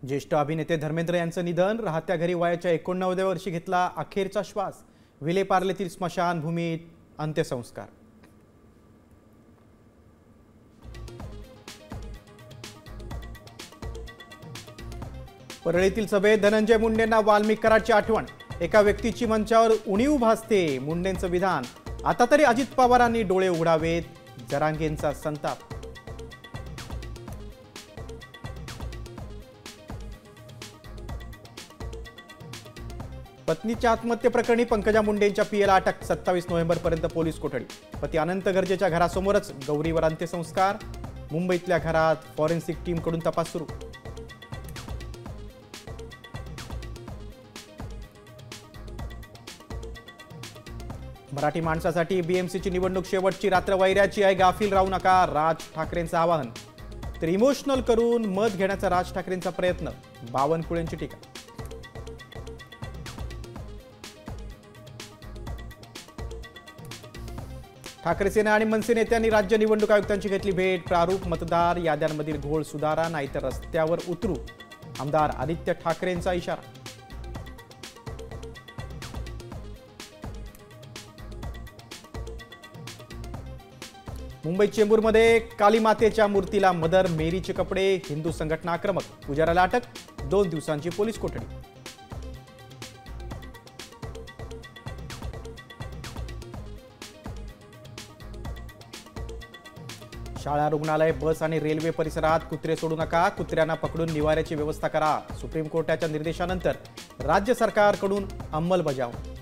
ज्येष्ठ अभिनेते धर्मेंद्र यांचं निधन. राहत्या घरी वयाच्या 89व्या वर्षी घेतला अखेरचा श्वास. विलेपार्लेतील स्मशानभूमीत अंत्यसंस्कार. परळीतील सभेत धनंजय मुंडेंना वाल्मिक कराडची आठवण. एका व्यक्तीची मंचावर उणीव भासते. मुंडेंचं विधान, आता तरी अजित पवारांनी डोळे उघडावेत. जरांगेंचा संताप. पत्नीच्या आत्महत्येप्रकरणी पंकजा मुंडेंच्या पीएला अटक. 27 नोव्हेंबरपर्यंत पोलीस कोठडी. पती अनंत गर्जेच्या घरासमोरच गौरीवर अंत्यसंस्कार. मुंबईतल्या घरात फॉरेन्सिक टीमकडून तपास सुरू. मराठी माणसासाठी बीएमसीची निवडणूक शेवटची रात्र. वैऱ्याची आहे, गाफील राहू नका, राज ठाकरेंचं आवाहन. तर इमोशनल करून मत घेण्याचा राज ठाकरेंचा प्रयत्न. बावनकुळेंची टीका. ठाकरे सेना आणि मनसे नेत्यांनी राज्य निवडणूक आयुक्तांची घेतली भेट. प्रारूप मतदार याद्यांमधील घोळ सुधारा, नाहीतर रस्त्यावर उतरू. आमदार आदित्य ठाकरेंचा इशारा. मुंबई चेंबूरमध्ये कालीमातेच्या मूर्तीला मदर मेरीचे कपडे. हिंदू संघटना आक्रमक. पुजाऱ्याला अटक. 2 दिवसांची पोलीस कोठडी. शाळा, रुग्णालय, बस आणि रेल्वे परिसरात कुत्रे सोडू नका. कुत्र्यांना पकडून निवाऱ्याची व्यवस्था करा. सुप्रीम कोर्टाच्या निर्देशानंतर राज्य सरकारकडून अंमलबजावणी.